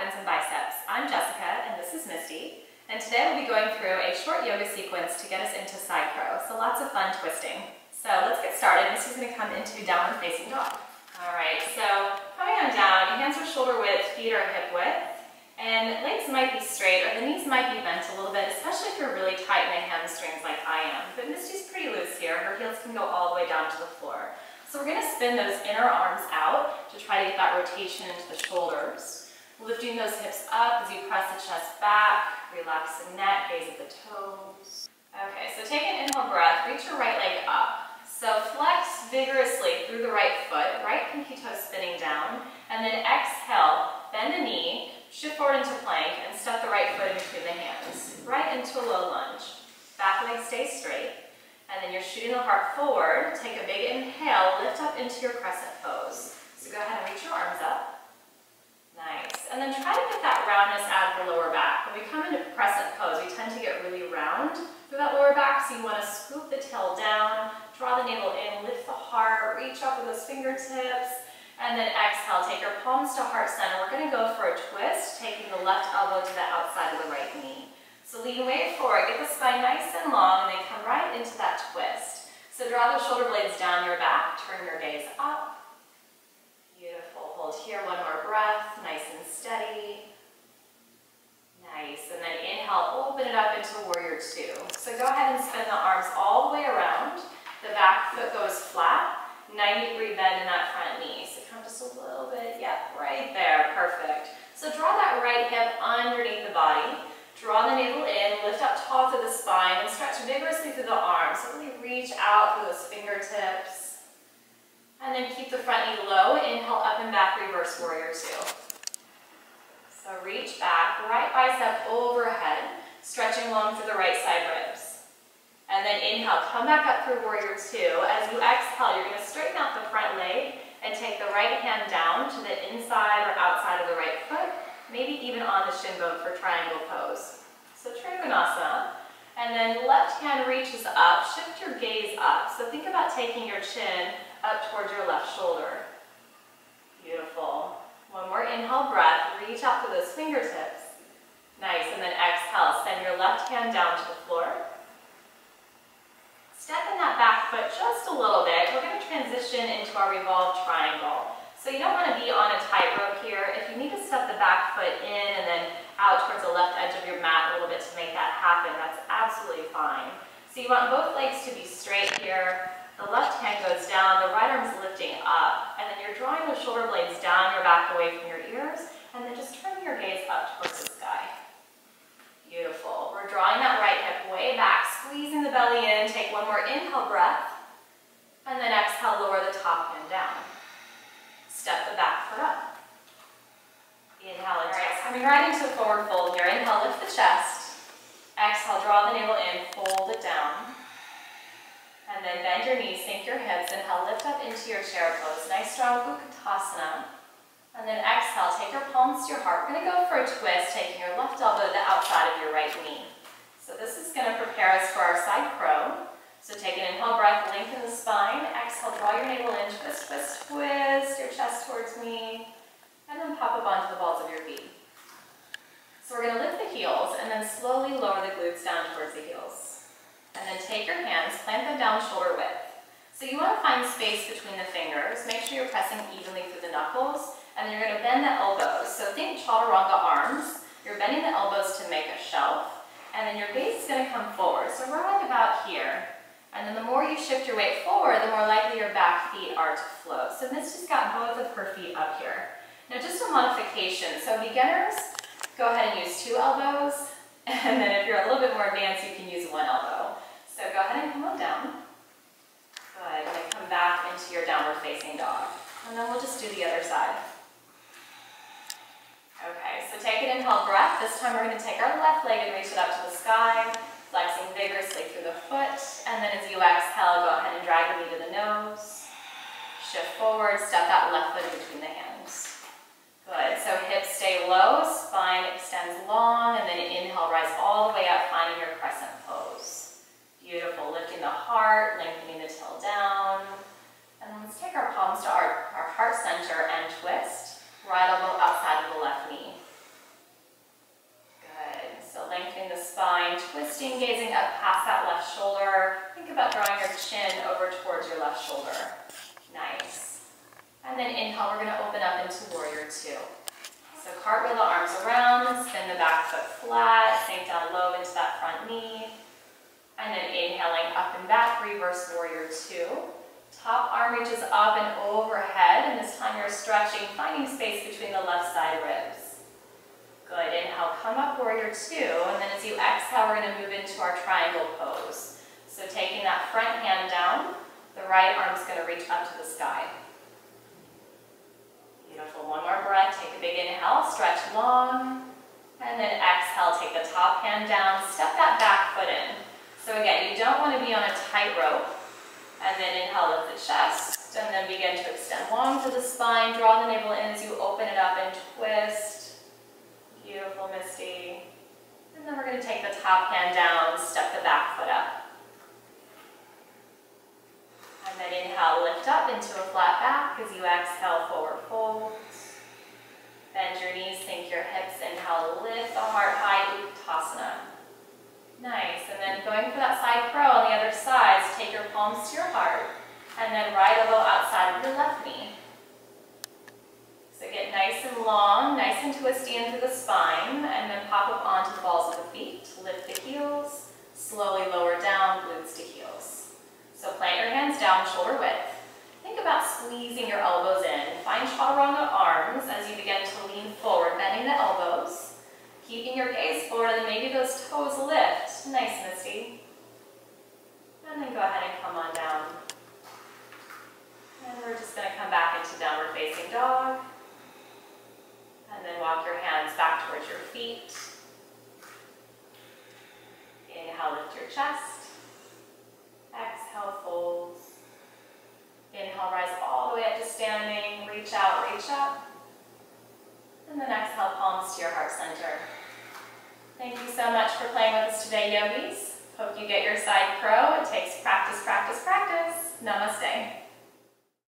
Backbends and Biceps. I'm Jessica and this is Misty. And today we'll be going through a short yoga sequence to get us into side crow. So lots of fun twisting. So let's get started. Misty's going to come into downward facing dog. Alright, so coming on down, hands are shoulder width, feet are hip width. And legs might be straight or the knees might be bent a little bit, especially if you're really tight in the hamstrings like I am. But Misty's pretty loose here. Her heels can go all the way down to the floor. So we're going to spin those inner arms out to try to get that rotation into the shoulders. Lifting those hips up as you press the chest back, relax the neck, gaze at the toes. Okay, so take an inhale breath, reach your right leg up. So flex vigorously through the right foot, right pinky toe spinning down, and then exhale, bend the knee, shift forward into plank, and step the right foot in between the hands, right into a low lunge. Back leg stays straight. And then you're shooting the heart forward. Take a big inhale, lift up into your crescent pose. So go ahead and reach your arms up. Nice. And then try to get that roundness out of the lower back. When we come into crescent pose, we tend to get really round through that lower back, so you want to scoop the tail down, draw the navel in, lift the heart, reach up with those fingertips, and then exhale. Take your palms to heart center. We're going to go for a twist, taking the left elbow to the outside of the right knee. So lean weight forward, get the spine nice and long, and then come right into that twist. So draw those shoulder blades down your back, turn your gaze up. Beautiful, hold here, one more breath, nice and steady. Nice, and then inhale, open it up into warrior two. So go ahead and spin the arms all the way around. The back foot goes flat, 90-degree bend in that front knee. So come just a little bit, yep, right there, perfect. So draw that right hip underneath the body. Draw the navel in, lift up tall through the spine, and stretch vigorously through the arms. So really reach out through those fingertips. And then keep the front knee low. Inhale, up and back, reverse warrior two. So reach back, right bicep overhead, stretching long through the right side ribs. And then inhale, come back up through warrior two. As you exhale, you're going to straighten out the front leg and take the right hand down to the inside or outside of the right foot. Maybe even on the shin bone for triangle pose. So Trikonasana. And then left hand reaches up, shift your gaze up. So think about taking your chin up towards your left shoulder. Beautiful. One more inhale breath, reach out to those fingertips. Nice, and then exhale, send your left hand down to the floor. Step in that back foot just a little bit. We're going to transition into our revolved triangle. So you don't want to be on a tightrope here. If you need to step the back foot in and then out towards the left edge of your mat a little bit to make that happen, that's absolutely fine. So you want both legs to be straight here. The left hand goes down, the right arm's lifting up, and then you're drawing the shoulder blades down your back away from your ears, and then just turning your gaze up towards the sky. Beautiful. We're drawing that right hip way back, squeezing the belly in. Take one more inhale breath, and then exhale, lower the top hand down. Step the back foot up. Inhale and twist. Coming right into a forward fold here. Inhale, lift the chest. Exhale, draw the navel in, fold it down. And then bend your knees, sink your hips. Inhale, lift up into your chair pose. Nice strong Utkatasana. And then exhale, take your palms to your heart. We're going to go for a twist, taking your left elbow to the outside of your right knee. So this is going to prepare us for our side crow. So take an inhale breath, lengthen the spine. Exhale, draw your navel in, twist, twist, twist your chest towards me. And then pop up onto the balls of your feet. So we're going to lift the heels and then slowly lower the glutes down towards the heels. And then take your hands, plant them down shoulder width. So you want to find space between the fingers. Make sure you're pressing evenly through the knuckles. And then you're going to bend the elbows. So think chaturanga arms. You're bending the elbows to make a shelf. And then your gaze is going to come forward. So right about here. And then the more you shift your weight forward, the more likely your back feet are to float. So this just got both of her feet up here. Now just a modification. So beginners, go ahead and use 2 elbows. And then if you're a little bit more advanced, you can use 1 elbow. So go ahead and come on down. Good. And then come back into your downward facing dog. And then we'll just do the other side. Okay, so take an inhale breath. This time we're going to take our left leg and reach it up to the sky. Flexing vigorously through the foot, and then as you exhale, go ahead and drag the knee to the nose. Shift forward, step that left foot between the hands. Good, so hips stay low, spine extends long, and then inhale, rise all the way up, finding your crescent pose. Beautiful, lifting the heart, lengthening the tail down. And then let's take our palms to our heart center and twist. Right elbow outside of the left knee. spine, twisting, gazing up past that left shoulder. Think about drawing your chin over towards your left shoulder. Nice. And then inhale, we're going to open up into warrior two. So cartwheel the arms around, spin the back foot flat, sink down low into that front knee. And then inhaling up and back, reverse warrior two. Top arm reaches up and overhead, and this time you're stretching, finding space between the left side ribs. Good, inhale, come up, warrior two, and then as you exhale, we're going to move into our triangle pose. So taking that front hand down, the right arm's going to reach up to the sky. Beautiful, one more breath, take a big inhale, stretch long, and then exhale, take the top hand down, step that back foot in. So again, you don't want to be on a tight rope, and then inhale, lift the chest, and then begin to extend long through the spine, draw the navel in as you open it up and twist. Beautiful, Misty. And then we're going to take the top hand down, step the back foot up. And then inhale, lift up into a flat back as you exhale, forward fold. Bend your knees, sink your hips, inhale, lift the heart high, Uttanasana. Nice, and then going for that side crow on the other side, so take your palms to your heart, and then right elbow outside of your left knee. So get nice and long, nice and twisty into the spine, and then pop up onto the balls of the feet. Lift the heels, slowly lower down, glutes to heels. So plant your hands down, shoulder width. Think about squeezing your elbows in. Find chaturanga arms as you begin to lean forward, bending the elbows. Keeping your gaze forward, and maybe those toes lift. Nice, Misty. And then go ahead and come on down. And we're just going to come back into downward facing dog. And then walk your hands back towards your feet. Inhale, lift your chest. Exhale, fold. Inhale, rise all the way up to standing. Reach out, reach up. And then exhale, palms to your heart center. Thank you so much for playing with us today, yogis. Hope you get your side crow. It takes practice, practice, practice. Namaste.